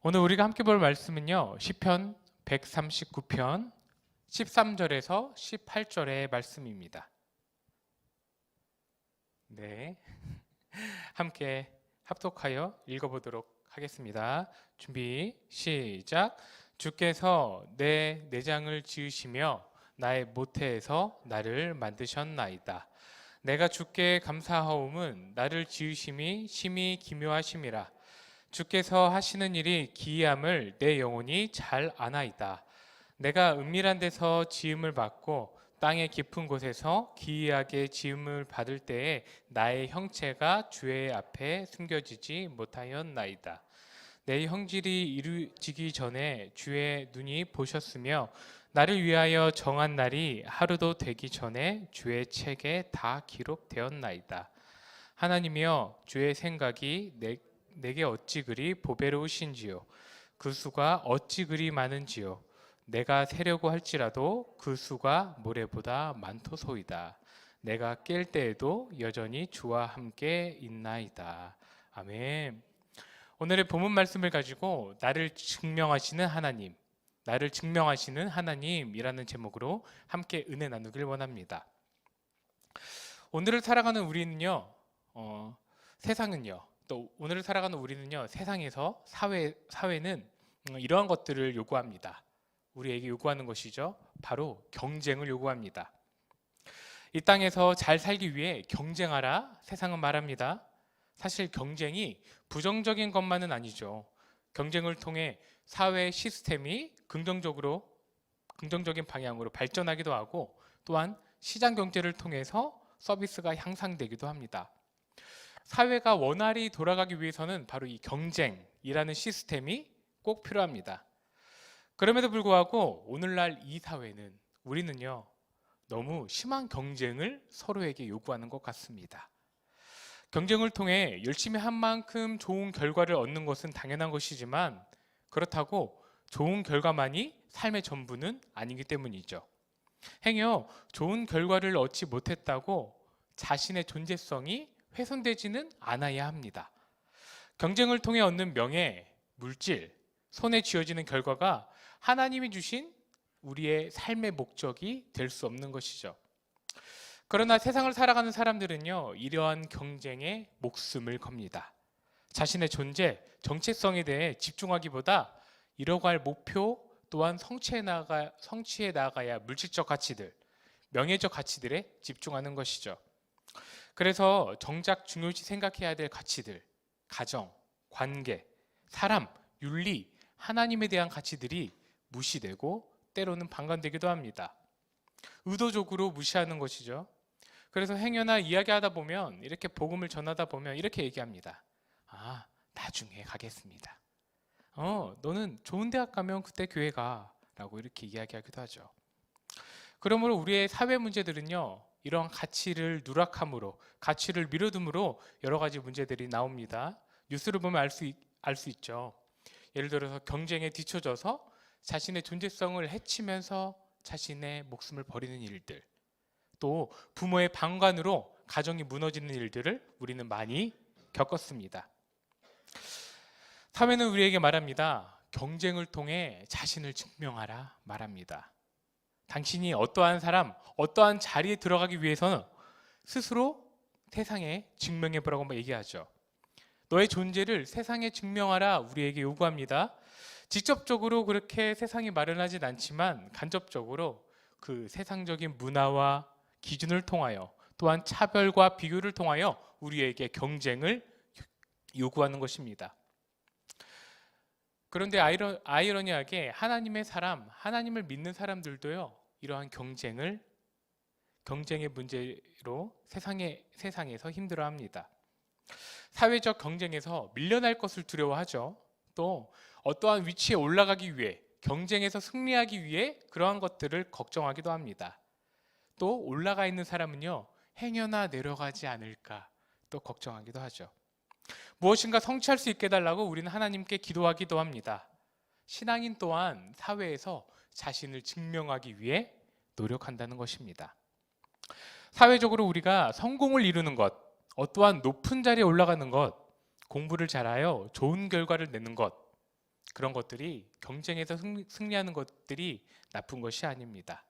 오늘 우리가 함께 볼 말씀은요. 시편 139편 13절에서 18절의 말씀입니다. 네, 함께 합독하여 읽어보도록 하겠습니다. 준비, 시작. 주께서 내 내장을 지으시며 나의 모태에서 나를 만드셨나이다. 내가 주께 감사하옴은 나를 지으심이 심히 기묘하심이라. 주께서 하시는 일이 기이함을 내 영혼이 잘 아나이다. 내가 은밀한 데서 지음을 받고 땅의 깊은 곳에서 기이하게 지음을 받을 때에 나의 형체가 주의 앞에 숨겨지지 못하였나이다. 내 형질이 이루어지기 전에 주의 눈이 보셨으며 나를 위하여 정한 날이 하루도 되기 전에 주의 책에 다 기록되었나이다. 하나님이여, 주의 생각이 내게 어찌 그리 보배로우신지요. 그 수가 어찌 그리 많은지요. 내가 세려고 할지라도 그 수가 모래보다 많도소이다. 내가 깰 때에도 여전히 주와 함께 있나이다. 아멘. 오늘의 본문 말씀을 가지고 나를 증명하시는 하나님, 나를 증명하시는 하나님이라는 제목으로 함께 은혜 나누길 원합니다. 오늘을 살아가는 우리는요, 세상은요, 또 오늘을 살아가는 우리는요, 세상에서 사회는 이러한 것들을 요구합니다. 우리에게 요구하는 것이죠. 바로 경쟁을 요구합니다. 이 땅에서 잘 살기 위해 경쟁하라 세상은 말합니다. 사실 경쟁이 부정적인 것만은 아니죠. 경쟁을 통해 사회 시스템이 긍정적인 방향으로 발전하기도 하고, 또한 시장 경제를 통해서 서비스가 향상되기도 합니다. 사회가 원활히 돌아가기 위해서는 바로 이 경쟁이라는 시스템이 꼭 필요합니다. 그럼에도 불구하고 오늘날 이 사회는, 우리는요, 너무 심한 경쟁을 서로에게 요구하는 것 같습니다. 경쟁을 통해 열심히 한 만큼 좋은 결과를 얻는 것은 당연한 것이지만, 그렇다고 좋은 결과만이 삶의 전부는 아니기 때문이죠. 행여 좋은 결과를 얻지 못했다고 자신의 존재성이 훼손되지는 않아야 합니다. 경쟁을 통해 얻는 명예, 물질, 손에 쥐어지는 결과가 하나님이 주신 우리의 삶의 목적이 될 수 없는 것이죠. 그러나 세상을 살아가는 사람들은요, 이러한 경쟁에 목숨을 겁니다. 자신의 존재, 정체성에 대해 집중하기보다 이뤄갈 할 목표 또한 성취해 나가야 물질적 가치들, 명예적 가치들에 집중하는 것이죠. 그래서 정작 중요시 생각해야 될 가치들, 가정, 관계, 사람, 윤리, 하나님에 대한 가치들이 무시되고 때로는 방관되기도 합니다. 의도적으로 무시하는 것이죠. 그래서 행여나 이야기하다 보면, 이렇게 복음을 전하다 보면 이렇게 얘기합니다. 아, 나중에 가겠습니다. 너는 좋은 대학 가면 그때 교회 가, 라고 이렇게 이야기하기도 하죠. 그러므로 우리의 사회 문제들은요, 이러한 가치를 누락함으로, 가치를 미뤄둠으로 여러 가지 문제들이 나옵니다. 뉴스를 보면 알 수 있죠. 예를 들어서 경쟁에 뒤처져서 자신의 존재성을 해치면서 자신의 목숨을 버리는 일들, 또 부모의 방관으로 가정이 무너지는 일들을 우리는 많이 겪었습니다. 사회는 우리에게 말합니다. 경쟁을 통해 자신을 증명하라 말합니다. 당신이 어떠한 사람, 어떠한 자리에 들어가기 위해서는 스스로 세상에 증명해보라고 얘기하죠. 너의 존재를 세상에 증명하라 우리에게 요구합니다. 직접적으로 그렇게 세상이 마련하진 않지만 간접적으로 그 세상적인 문화와 기준을 통하여, 또한 차별과 비교를 통하여 우리에게 경쟁을 요구하는 것입니다. 그런데 아이러니하게 하나님의 사람, 하나님을 믿는 사람들도요, 이러한 경쟁의 문제로 세상에서 힘들어합니다. 사회적 경쟁에서 밀려날 것을 두려워하죠. 또 어떠한 위치에 올라가기 위해, 경쟁에서 승리하기 위해 그러한 것들을 걱정하기도 합니다. 또 올라가 있는 사람은요, 행여나 내려가지 않을까 또 걱정하기도 하죠. 무엇인가 성취할 수 있게 해달라고 우리는 하나님께 기도하기도 합니다. 신앙인 또한 사회에서 자신을 증명하기 위해 노력한다는 것입니다. 사회적으로 우리가 성공을 이루는 것, 어떠한 높은 자리에 올라가는 것, 공부를 잘하여 좋은 결과를 내는 것, 그런 것들이 경쟁에서 승리하는 것들이 나쁜 것이 아닙니다.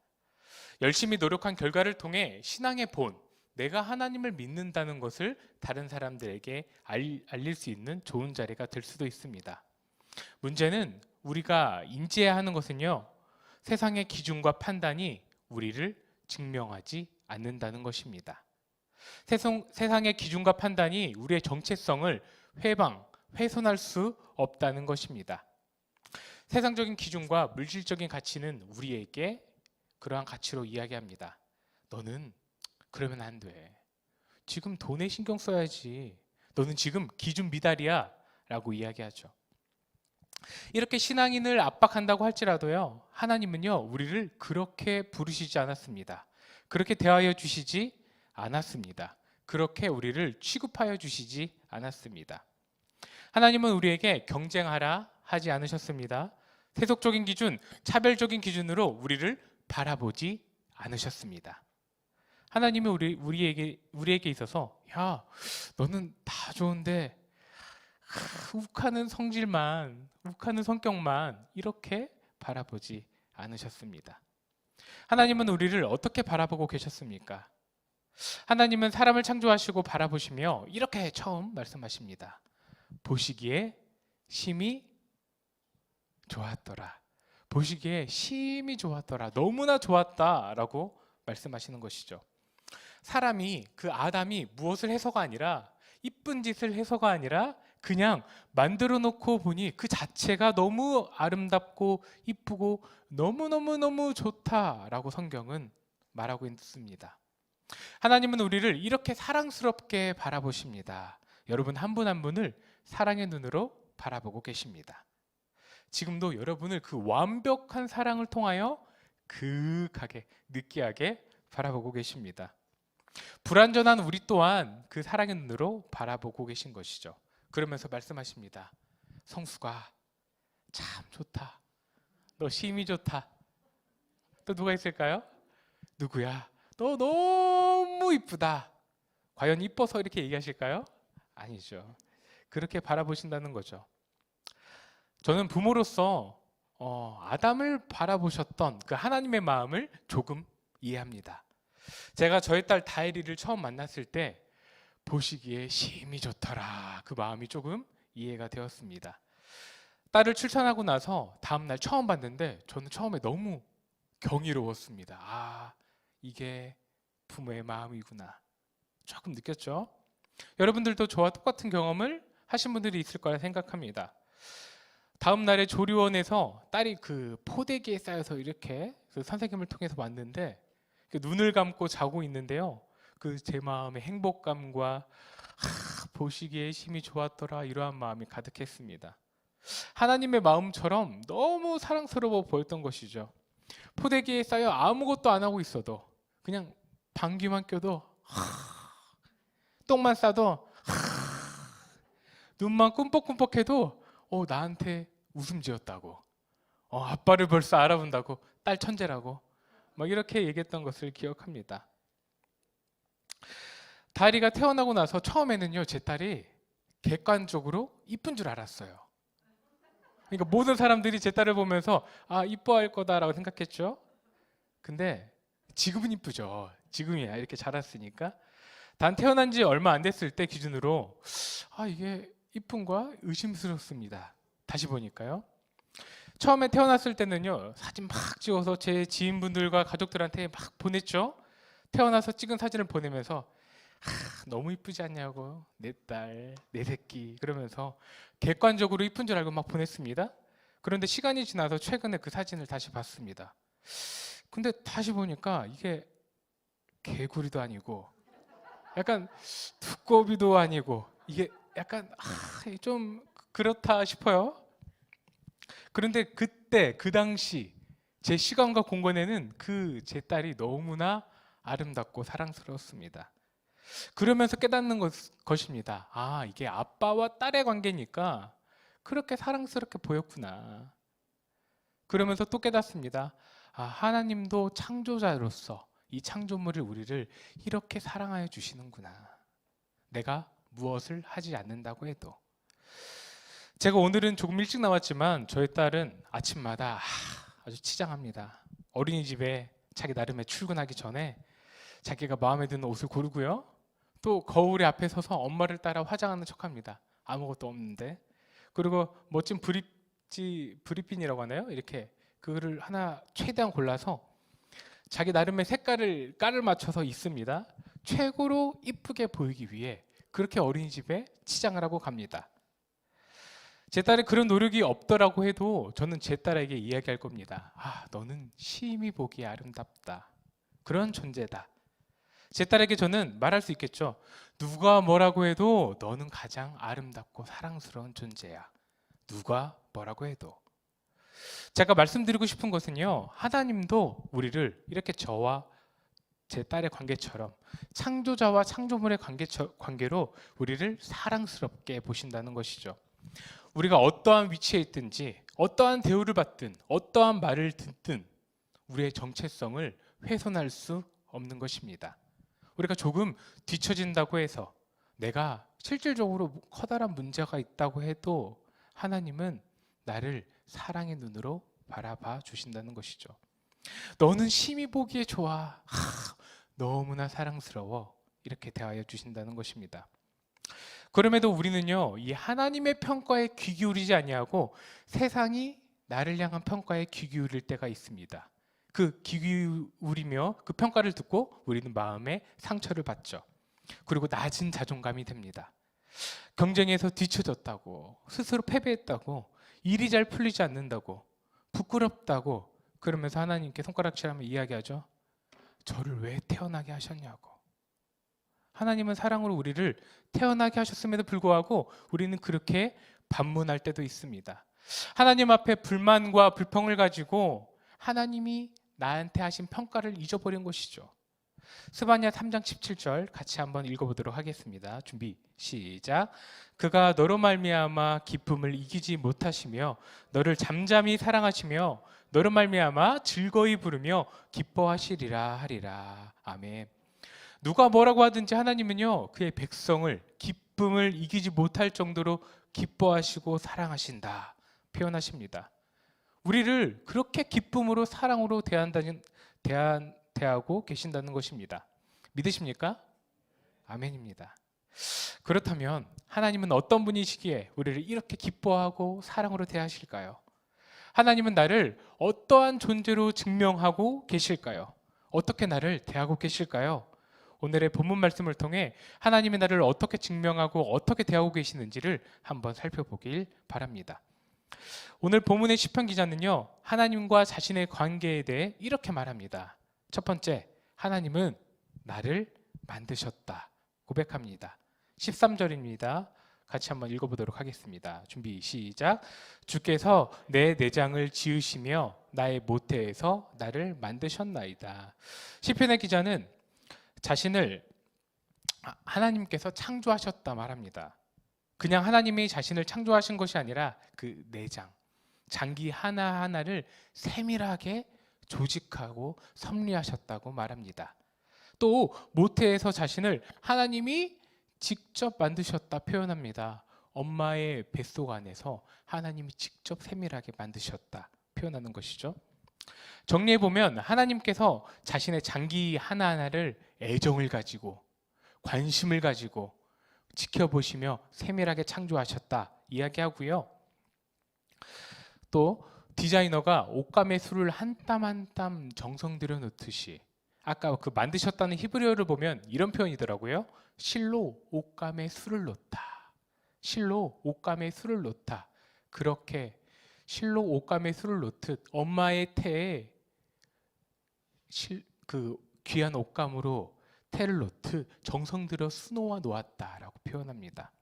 열심히 노력한 결과를 통해 신앙의 본, 내가 하나님을 믿는다는 것을 다른 사람들에게 알릴 수 있는 좋은 자리가 될 수도 있습니다. 문제는 우리가 인지해야 하는 것은요, 세상의 기준과 판단이 우리를 증명하지 않는다는 것입니다. 세상의 기준과 판단이 우리의 정체성을 훼손할 수 없다는 것입니다. 세상적인 기준과 물질적인 가치는 우리에게 그러한 가치로 이야기합니다. 너는 그러면 안 돼. 지금 돈에 신경 써야지. 너는 지금 기준 미달이야. 라고 이야기하죠. 이렇게 신앙인을 압박한다고 할지라도요, 하나님은요, 우리를 그렇게 부르시지 않았습니다. 그렇게 대하여 주시지 않았습니다. 그렇게 우리를 취급하여 주시지 않았습니다. 하나님은 우리에게 경쟁하라 하지 않으셨습니다. 세속적인 기준, 차별적인 기준으로 우리를 바라보지 않으셨습니다. 하나님은 우리에게 있어서, 야, 너는 다 좋은데 욱하는 성질만, 욱하는 성격만 이렇게 바라보지 않으셨습니다. 하나님은 우리를 어떻게 바라보고 계셨습니까? 하나님은 사람을 창조하시고 바라보시며 이렇게 처음 말씀하십니다. 보시기에 심히 좋았더라. 보시기에 심히 좋았더라. 너무나 좋았다라고 말씀하시는 것이죠. 사람이, 그 아담이 무엇을 해서가 아니라, 이쁜 짓을 해서가 아니라 그냥 만들어 놓고 보니 그 자체가 너무 아름답고 이쁘고 너무너무너무 좋다라고 성경은 말하고 있습니다. 하나님은 우리를 이렇게 사랑스럽게 바라보십니다. 여러분 한 분 한 분을 사랑의 눈으로 바라보고 계십니다. 지금도 여러분을 그 완벽한 사랑을 통하여 그윽하게, 느끼하게 바라보고 계십니다. 불완전한 우리 또한 그 사랑의 눈으로 바라보고 계신 것이죠. 그러면서 말씀하십니다. 성수가 참 좋다. 너 심히 좋다. 또 누가 있을까요? 누구야? 너 너무 이쁘다. 과연 이뻐서 이렇게 얘기하실까요? 아니죠. 그렇게 바라보신다는 거죠. 저는 부모로서 아담을 바라보셨던 그 하나님의 마음을 조금 이해합니다. 제가 저의 딸 다혜리를 처음 만났을 때 보시기에 심히 좋더라. 그 마음이 조금 이해가 되었습니다. 딸을 출산하고 나서 다음날 처음 봤는데 저는 처음에 너무 경이로웠습니다. 아, 이게 부모의 마음이구나. 조금 느꼈죠? 여러분들도 저와 똑같은 경험을 하신 분들이 있을 거라 생각합니다. 다음 날에 조리원에서 딸이 그 포대기에 쌓여서 이렇게 그 선생님을 통해서 왔는데 눈을 감고 자고 있는데요. 그 제 마음의 행복감과 보시기에 심히 좋았더라 이러한 마음이 가득했습니다. 하나님의 마음처럼 너무 사랑스러워 보였던 것이죠. 포대기에 쌓여 아무것도 안 하고 있어도 그냥 방귀만 껴도 똥만 싸도 눈만 꿈뻑꿈뻑해도 나한테 웃음 지었다고, 아빠를 벌써 알아본다고, 딸 천재라고 막 이렇게 얘기했던 것을 기억합니다. 다리가 태어나고 나서 처음에는요, 제 딸이 객관적으로 이쁜 줄 알았어요. 그러니까 모든 사람들이 제 딸을 보면서 이뻐할 거다라고 생각했죠. 근데 지금은 이쁘죠. 지금이야 이렇게 자랐으니까. 단 태어난 지 얼마 안 됐을 때 기준으로 이게 이쁜가 의심스럽습니다. 다시 보니까요. 처음에 태어났을 때는요, 사진 막 찍어서 제 지인분들과 가족들한테 막 보냈죠. 태어나서 찍은 사진을 보내면서 너무 이쁘지 않냐고, 내 딸, 내 새끼 그러면서 객관적으로 이쁜 줄 알고 막 보냈습니다. 그런데 시간이 지나서 최근에 그 사진을 다시 봤습니다. 근데 다시 보니까 이게 개구리도 아니고 약간 두꺼비도 아니고 이게 약간 좀 그렇다 싶어요. 그런데 그때 그 당시 제 시간과 공간에는 그 제 딸이 너무나 아름답고 사랑스러웠습니다. 그러면서 깨닫는 것입니다. 이게 아빠와 딸의 관계니까 그렇게 사랑스럽게 보였구나. 그러면서 또 깨닫습니다. 하나님도 창조자로서 이 창조물을 우리를 이렇게 사랑하여 주시는구나. 내가 무엇을 하지 않는다고 해도. 제가 오늘은 조금 일찍 나왔지만 저희 딸은 아침마다 아주 치장합니다. 어린이집에 자기 나름의 출근하기 전에 자기가 마음에 드는 옷을 고르고요. 또 거울에 앞에 서서 엄마를 따라 화장하는 척합니다. 아무것도 없는데. 그리고 멋진 브릿빈이라고 하나요? 이렇게 그거를 하나 최대한 골라서 자기 나름의 색깔을 깔을 맞춰서 입습니다. 최고로 이쁘게 보이기 위해 그렇게 어린이집에 치장을 하고 갑니다. 제 딸이 그런 노력이 없더라고 해도 저는 제 딸에게 이야기할 겁니다. 너는 심히 보기에 아름답다. 그런 존재다. 제 딸에게 저는 말할 수 있겠죠. 누가 뭐라고 해도 너는 가장 아름답고 사랑스러운 존재야. 누가 뭐라고 해도. 제가 말씀드리고 싶은 것은요. 하나님도 우리를 이렇게 저와 제 딸의 관계처럼 창조자와 창조물의 관계로 우리를 사랑스럽게 보신다는 것이죠. 우리가 어떠한 위치에 있든지 어떠한 대우를 받든 어떠한 말을 듣든 우리의 정체성을 훼손할 수 없는 것입니다. 우리가 조금 뒤처진다고 해서 내가 실질적으로 커다란 문제가 있다고 해도 하나님은 나를 사랑의 눈으로 바라봐 주신다는 것이죠. 너는 심히 보기에 좋아. 너무나 사랑스러워. 이렇게 대하여 주신다는 것입니다. 그럼에도 우리는요, 이 하나님의 평가에 귀 기울이지 아니하고 세상이 나를 향한 평가에 귀 기울일 때가 있습니다. 그 귀 기울이며 그 평가를 듣고 우리는 마음에 상처를 받죠. 그리고 낮은 자존감이 됩니다. 경쟁에서 뒤처졌다고, 스스로 패배했다고, 일이 잘 풀리지 않는다고, 부끄럽다고 그러면서 하나님께 손가락질하며 이야기하죠. 저를 왜 태어나게 하셨냐고. 하나님은 사랑으로 우리를 태어나게 하셨음에도 불구하고 우리는 그렇게 반문할 때도 있습니다. 하나님 앞에 불만과 불평을 가지고 하나님이 나한테 하신 평가를 잊어버린 것이죠. 스바냐 3장 17절 같이 한번 읽어보도록 하겠습니다. 준비 시작. 그가 너로 말미암아 기쁨을 이기지 못하시며 너를 잠잠히 사랑하시며 너로 말미암아 즐거이 부르며 기뻐하시리라 하리라. 아멘. 누가 뭐라고 하든지 하나님은요, 그의 백성을 기쁨을 이기지 못할 정도로 기뻐하시고 사랑하신다 표현하십니다. 우리를 그렇게 기쁨으로 사랑으로 대하고 계신다는 것입니다. 믿으십니까? 아멘입니다. 그렇다면 하나님은 어떤 분이시기에 우리를 이렇게 기뻐하고 사랑으로 대하실까요? 하나님은 나를 어떠한 존재로 증명하고 계실까요? 어떻게 나를 대하고 계실까요? 오늘의 본문 말씀을 통해 하나님의 나를 어떻게 증명하고 어떻게 대하고 계시는지를 한번 살펴보길 바랍니다. 오늘 본문의 시편 기자는요, 하나님과 자신의 관계에 대해 이렇게 말합니다. 첫 번째, 하나님은 나를 만드셨다 고백합니다. 13절입니다. 같이 한번 읽어보도록 하겠습니다. 준비 시작. 주께서 내 내장을 지으시며 나의 모태에서 나를 만드셨나이다. 시편의 기자는 자신을 하나님께서 창조하셨다 말합니다. 그냥 하나님이 자신을 창조하신 것이 아니라 그 내장, 장기 하나하나를 세밀하게 조직하고 섭리하셨다고 말합니다. 또 모태에서 자신을 하나님이 직접 만드셨다 표현합니다. 엄마의 뱃속 안에서 하나님이 직접 세밀하게 만드셨다 표현하는 것이죠. 정리해보면 하나님께서 자신의 장기 하나하나를 애정을 가지고 관심을 가지고 지켜보시며 세밀하게 창조하셨다 이야기하고요. 또 디자이너가 옷감의 수를 한 땀 한 땀 정성 들여 놓듯이 아까 그 만드셨다는 히브리어를 보면 이런 표현이더라고요. 실로 옷감의 수를 놓다. 실로 옷감의 수를 놓다. 그렇게 실로 옷감의 수를 놓듯 엄마의 태에 그 귀한 옷감으로 태를 놓듯 정성 들여 수놓아 놓았다라고 표현합니다.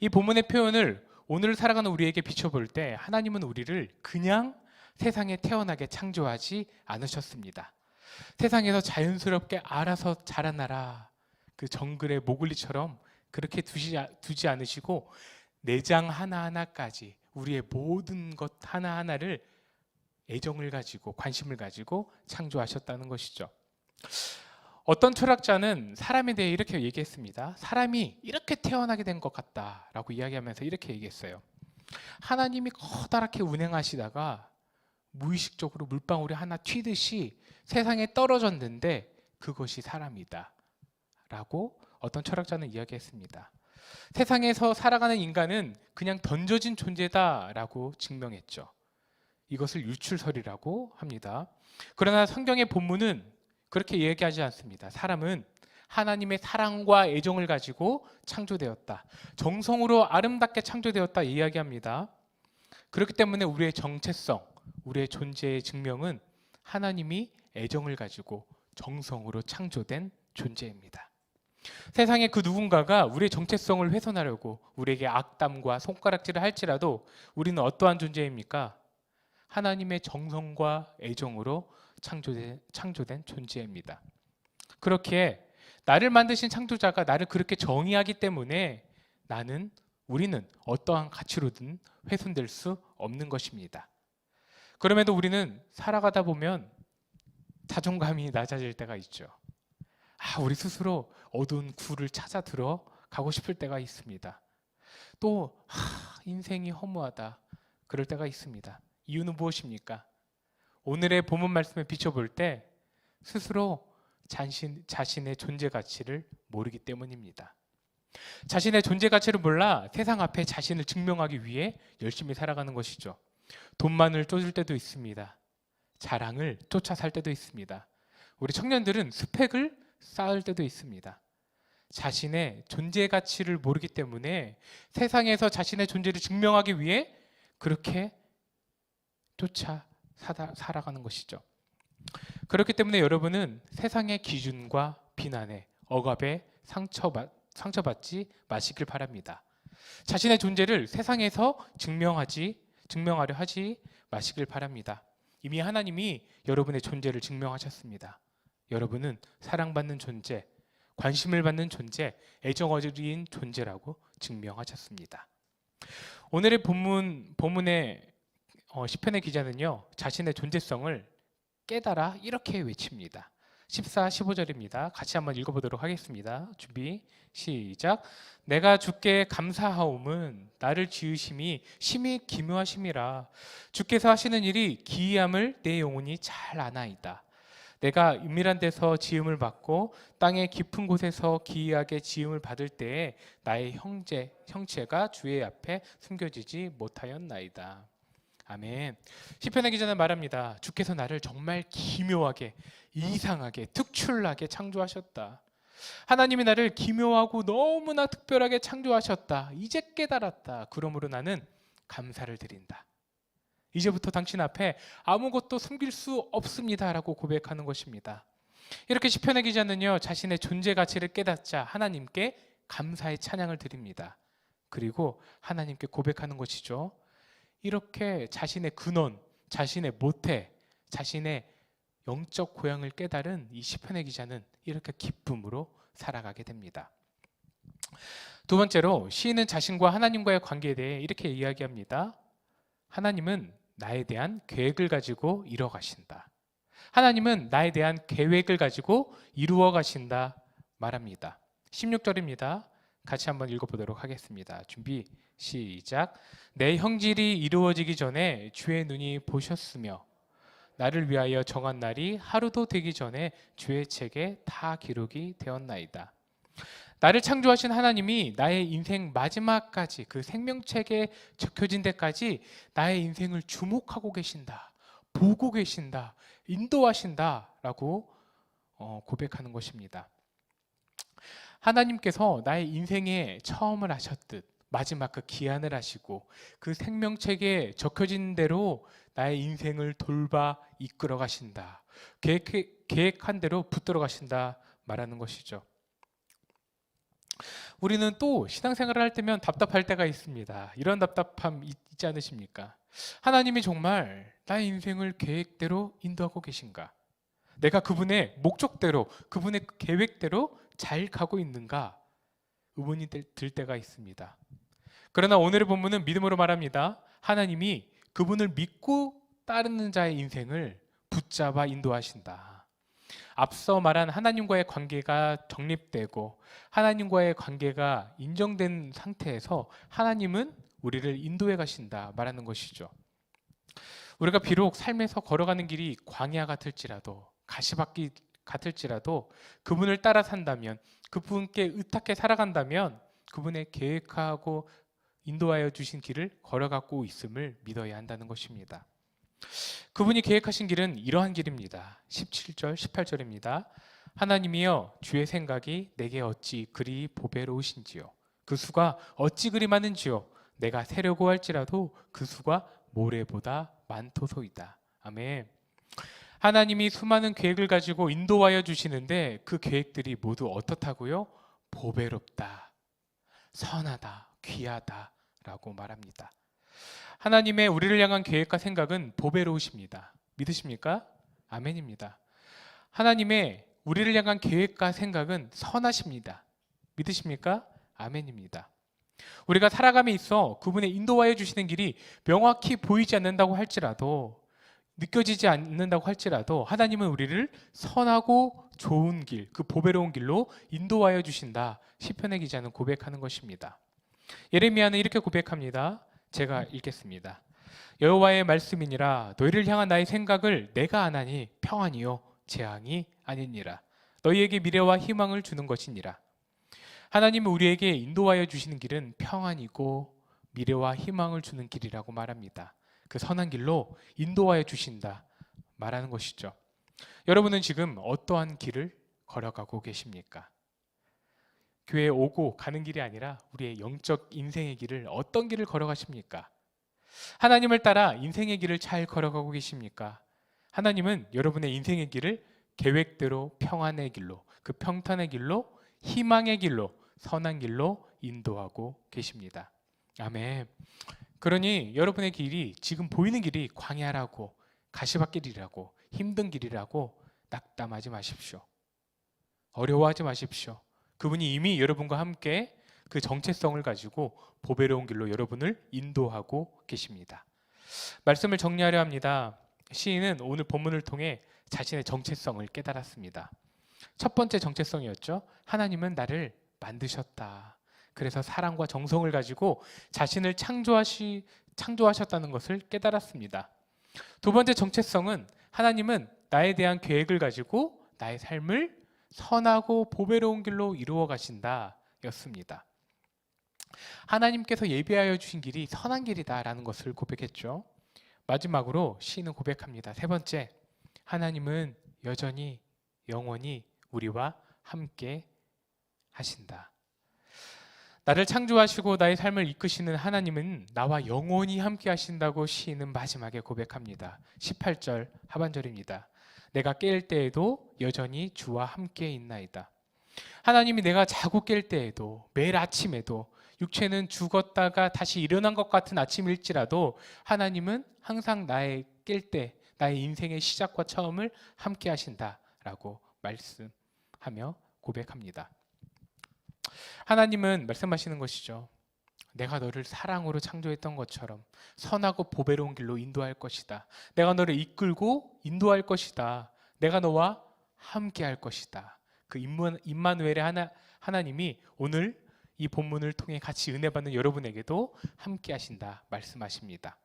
이 본문의 표현을 오늘 살아가는 우리에게 비춰볼 때 하나님은 우리를 그냥 세상에 태어나게 창조하지 않으셨습니다. 세상에서 자연스럽게 알아서 자라나라 그 정글의 모글리처럼 그렇게 두지 않으시고 내장 하나하나까지 우리의 모든 것 하나하나를 애정을 가지고 관심을 가지고 창조하셨다는 것이죠. 어떤 철학자는 사람에 대해 이렇게 얘기했습니다. 사람이 이렇게 태어나게 된 것 같다라고 이야기하면서 이렇게 얘기했어요. 하나님이 커다랗게 운행하시다가 무의식적으로 물방울이 하나 튀듯이 세상에 떨어졌는데 그것이 사람이다 라고 어떤 철학자는 이야기했습니다. 세상에서 살아가는 인간은 그냥 던져진 존재다 라고 증명했죠. 이것을 유출설이라고 합니다. 그러나 성경의 본문은 그렇게 이야기하지 않습니다. 사람은 하나님의 사랑과 애정을 가지고 창조되었다. 정성으로 아름답게 창조되었다 이야기합니다. 그렇기 때문에 우리의 정체성, 우리의 존재의 증명은 하나님이 애정을 가지고 정성으로 창조된 존재입니다. 세상의 그 누군가가 우리의 정체성을 훼손하려고 우리에게 악담과 손가락질을 할지라도 우리는 어떠한 존재입니까? 하나님의 정성과 애정으로 창조된 존재입니다. 그렇기에 나를 만드신 창조자가 나를 그렇게 정의하기 때문에 우리는 어떠한 가치로든 훼손될 수 없는 것입니다. 그럼에도 우리는 살아가다 보면 자존감이 낮아질 때가 있죠. 우리 스스로 어두운 굴을 찾아 들어가고 싶을 때가 있습니다. 또 인생이 허무하다 그럴 때가 있습니다. 이유는 무엇입니까? 오늘의 본문 말씀에 비춰볼 때 스스로 자신의 존재 가치를 모르기 때문입니다. 자신의 존재 가치를 몰라 세상 앞에 자신을 증명하기 위해 열심히 살아가는 것이죠. 돈만을 쫓을 때도 있습니다. 자랑을 쫓아 살 때도 있습니다. 우리 청년들은 스펙을 쌓을 때도 있습니다. 자신의 존재 가치를 모르기 때문에 세상에서 자신의 존재를 증명하기 위해 그렇게 쫓아 살아가는 것이죠. 그렇기 때문에 여러분은 세상의 기준과 비난에 억압에 상처받지 마시길 바랍니다. 자신의 존재를 세상에서 증명하려 하지 마시길 바랍니다. 이미 하나님이 여러분의 존재를 증명하셨습니다. 여러분은 사랑받는 존재, 관심을 받는 존재, 애정 어린 존재라고 증명하셨습니다. 오늘의 본문의 시편의 기자는요, 자신의 존재성을 깨달아 이렇게 외칩니다. 14, 15절입니다. 같이 한번 읽어보도록 하겠습니다. 준비, 시작. 내가 주께 감사하옴은 나를 지으심이 심히 기묘하심이라. 주께서 하시는 일이 기이함을 내 영혼이 잘 아나이다. 내가 은밀한 데서 지음을 받고 땅의 깊은 곳에서 기이하게 지음을 받을 때에 나의 형체가 주의 앞에 숨겨지지 못하였나이다. 아멘. 시편의 기자는 말합니다. 주께서 나를 정말 기묘하게, 이상하게, 특출나게 창조하셨다. 하나님이 나를 기묘하고 너무나 특별하게 창조하셨다. 이제 깨달았다. 그러므로 나는 감사를 드린다. 이제부터 당신 앞에 아무것도 숨길 수 없습니다. 라고 고백하는 것입니다. 이렇게 시편의 기자는요, 자신의 존재 가치를 깨닫자 하나님께 감사의 찬양을 드립니다. 그리고 하나님께 고백하는 것이죠. 이렇게 자신의 근원, 자신의 모태, 자신의 영적 고향을 깨달은 이 시편의 기자는 이렇게 기쁨으로 살아가게 됩니다. 두 번째로 시인은 자신과 하나님과의 관계에 대해 이렇게 이야기합니다. 하나님은 나에 대한 계획을 가지고 이뤄 가신다. 하나님은 나에 대한 계획을 가지고 이루어 가신다 말합니다. 16절입니다. 같이 한번 읽어보도록 하겠습니다. 준비, 시작. 내 형질이 이루어지기 전에 주의 눈이 보셨으며 나를 위하여 정한 날이 하루도 되기 전에 주의 책에 다 기록이 되었나이다. 나를 창조하신 하나님이 나의 인생 마지막까지 그 생명책에 적혀진 데까지 나의 인생을 주목하고 계신다, 보고 계신다, 인도하신다라고 고백하는 것입니다. 하나님께서 나의 인생에 처음을 하셨듯 마지막 그 기한을 하시고 그 생명책에 적혀진 대로 나의 인생을 돌봐 이끌어 가신다. 계획한 대로 붙들어 가신다 말하는 것이죠. 우리는 또 신앙생활을 할 때면 답답할 때가 있습니다. 이런 답답함 있지 않으십니까? 하나님이 정말 나의 인생을 계획대로 인도하고 계신가? 내가 그분의 목적대로, 그분의 계획대로 잘 가고 있는가? 의문이 들 때가 있습니다. 그러나 오늘의 본문은 믿음으로 말합니다. 하나님이 그분을 믿고 따르는 자의 인생을 붙잡아 인도하신다. 앞서 말한 하나님과의 관계가 정립되고 하나님과의 관계가 인정된 상태에서 하나님은 우리를 인도해 가신다 말하는 것이죠. 우리가 비록 삶에서 걸어가는 길이 광야 같을지라도 가시밭길 같을지라도 그분을 따라 산다면, 그분께 의탁해 살아간다면 그분의 계획하고 인도하여 주신 길을 걸어가고 있음을 믿어야 한다는 것입니다. 그분이 계획하신 길은 이러한 길입니다. 17절, 18절입니다. 하나님이여 주의 생각이 내게 어찌 그리 보배로우신지요. 그 수가 어찌 그리 많은지요. 내가 세려고 할지라도 그 수가 모래보다 많도소이다. 아멘. 하나님이 수많은 계획을 가지고 인도하여 주시는데 그 계획들이 모두 어떻다고요? 보배롭다, 선하다, 귀하다 라고 말합니다. 하나님의 우리를 향한 계획과 생각은 보배로우십니다. 믿으십니까? 아멘입니다. 하나님의 우리를 향한 계획과 생각은 선하십니다. 믿으십니까? 아멘입니다. 우리가 살아감에 있어 그분의 인도하여 주시는 길이 명확히 보이지 않는다고 할지라도, 느껴지지 않는다고 할지라도 하나님은 우리를 선하고 좋은 길, 그 보배로운 길로 인도하여 주신다. 시편의 기자는 고백하는 것입니다. 예레미야는 이렇게 고백합니다. 제가 읽겠습니다. 여호와의 말씀이니라 너희를 향한 나의 생각을 내가 아나니 평안이요 재앙이 아니니라. 너희에게 미래와 희망을 주는 것이니라. 하나님은 우리에게 인도하여 주시는 길은 평안이고 미래와 희망을 주는 길이라고 말합니다. 그 선한 길로 인도하여 주신다 말하는 것이죠. 여러분은 지금 어떠한 길을 걸어가고 계십니까? 교회에 오고 가는 길이 아니라 우리의 영적 인생의 길을, 어떤 길을 걸어가십니까? 하나님을 따라 인생의 길을 잘 걸어가고 계십니까? 하나님은 여러분의 인생의 길을 계획대로 평안의 길로, 그 평탄의 길로, 희망의 길로, 선한 길로 인도하고 계십니다. 아멘. 그러니 여러분의 길이, 지금 보이는 길이 광야라고, 가시밭길이라고, 힘든 길이라고 낙담하지 마십시오. 어려워하지 마십시오. 그분이 이미 여러분과 함께 그 정체성을 가지고 보배로운 길로 여러분을 인도하고 계십니다. 말씀을 정리하려 합니다. 시인은 오늘 본문을 통해 자신의 정체성을 깨달았습니다. 첫 번째 정체성이었죠. 하나님은 나를 만드셨다. 그래서 사랑과 정성을 가지고 자신을 창조하셨다는 것을 깨달았습니다. 두 번째 정체성은 하나님은 나에 대한 계획을 가지고 나의 삶을 선하고 보배로운 길로 이루어 가신다 였습니다. 하나님께서 예비하여 주신 길이 선한 길이다라는 것을 고백했죠. 마지막으로 시인은 고백합니다. 세 번째, 하나님은 여전히 영원히 우리와 함께 하신다. 나를 창조하시고 나의 삶을 이끄시는 하나님은 나와 영원히 함께 하신다고 시인은 마지막에 고백합니다. 18절 하반절입니다. 내가 깰 때에도 여전히 주와 함께 있나이다. 하나님이 내가 자고 깰 때에도, 매일 아침에도, 육체는 죽었다가 다시 일어난 것 같은 아침일지라도 하나님은 항상 나의 깰 때, 나의 인생의 시작과 처음을 함께 하신다라고 말씀하며 고백합니다. 하나님은 말씀하시는 것이죠. 내가 너를 사랑으로 창조했던 것처럼 선하고 보배로운 길로 인도할 것이다. 내가 너를 이끌고 인도할 것이다. 내가 너와 함께 할 것이다. 그 임마누엘의 하나님이 오늘 이 본문을 통해 같이 은혜 받는 여러분에게도 함께 하신다 말씀하십니다.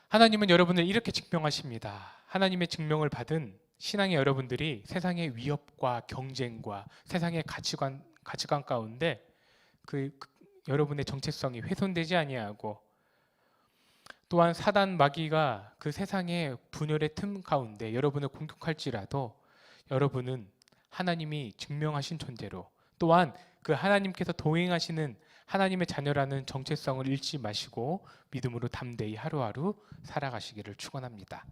하나님은 여러분을 이렇게 증명하십니다. 하나님의 증명을 받은 신앙의 여러분들이 세상의 위협과 경쟁과 세상의 가치관 가운데 여러분의 정체성이 훼손되지 아니하고, 또한 사단 마귀가 그 세상의 분열의 틈 가운데 여러분을 공격할지라도 여러분은 하나님이 증명하신 존재로, 또한 그 하나님께서 동행하시는 하나님의 자녀라는 정체성을 잃지 마시고 믿음으로 담대히 하루하루 살아가시기를 축원합니다.